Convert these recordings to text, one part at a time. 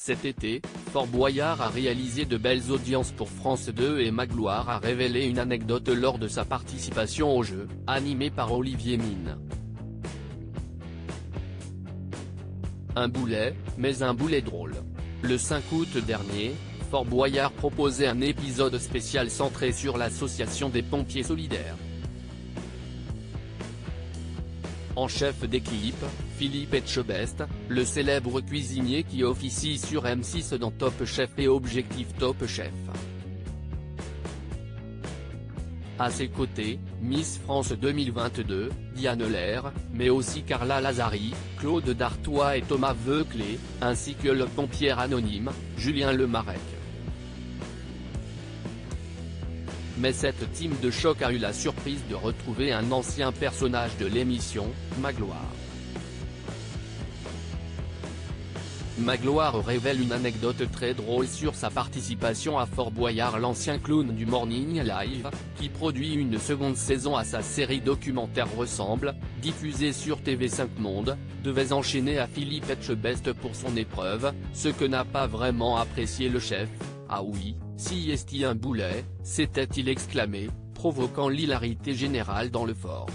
Cet été, Fort Boyard a réalisé de belles audiences pour France 2 et Magloire a révélé une anecdote lors de sa participation au jeu, animé par Olivier Mine. Un boulet, mais un boulet drôle. Le 5 août dernier, Fort Boyard proposait un épisode spécial centré sur l'association des pompiers solidaires. En chef d'équipe, Philippe Etchebest, le célèbre cuisinier qui officie sur M6 dans Top Chef et Objectif Top Chef. À ses côtés, Miss France 2022, Diane Lair, mais aussi Carla Lazari, Claude Dartois et Thomas Veuclé, ainsi que le pompier anonyme, Julien Lemarec. Mais cette team de choc a eu la surprise de retrouver un ancien personnage de l'émission, Magloire. Magloire révèle une anecdote très drôle sur sa participation à Fort Boyard. L'ancien clown du Morning Live, qui produit une seconde saison à sa série documentaire Ressemble, diffusée sur TV5 Monde, devait enchaîner à Philippe Etchebest pour son épreuve, ce que n'a pas vraiment apprécié le chef. Ah oui, si est-il un boulet, s'était-il exclamé, provoquant l'hilarité générale dans le fort.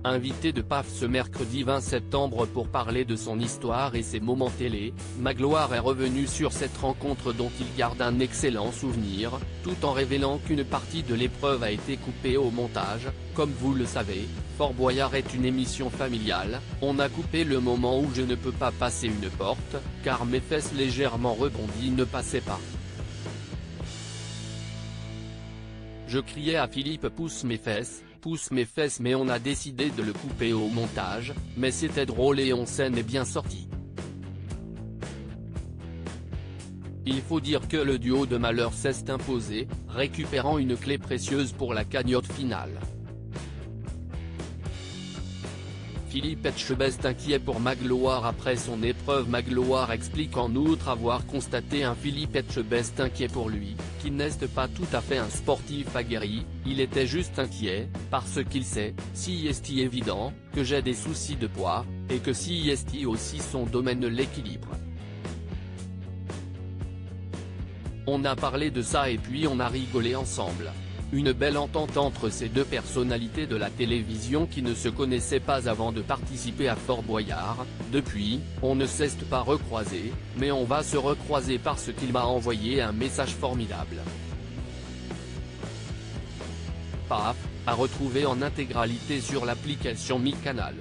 Invité de PAF ce mercredi 20 septembre pour parler de son histoire et ses moments télé, Magloire est revenu sur cette rencontre dont il garde un excellent souvenir, tout en révélant qu'une partie de l'épreuve a été coupée au montage. Comme vous le savez, Fort Boyard est une émission familiale, on a coupé le moment où je ne peux pas passer une porte, car mes fesses légèrement rebondies ne passaient pas. Je criais à Philippe pousse mes fesses, mais on a décidé de le couper au montage, mais c'était drôle et on s'en est bien sorti. Il faut dire que le duo de malheur s'est imposé, récupérant une clé précieuse pour la cagnotte finale. Philippe Etchebest inquiet pour Magloire après son épreuve. Magloire explique en outre avoir constaté un Philippe Etchebest inquiet pour lui, qui n'est pas tout à fait un sportif aguerri, il était juste inquiet, parce qu'il sait, si est évident, que j'ai des soucis de poids, et que si est aussi son domaine l'équilibre. On a parlé de ça et puis on a rigolé ensemble. Une belle entente entre ces deux personnalités de la télévision qui ne se connaissaient pas avant de participer à Fort Boyard. Depuis, on ne s'est pas recroisé, mais on va se recroiser parce qu'il m'a envoyé un message formidable. PAF, à retrouver en intégralité sur l'application Mi Canal.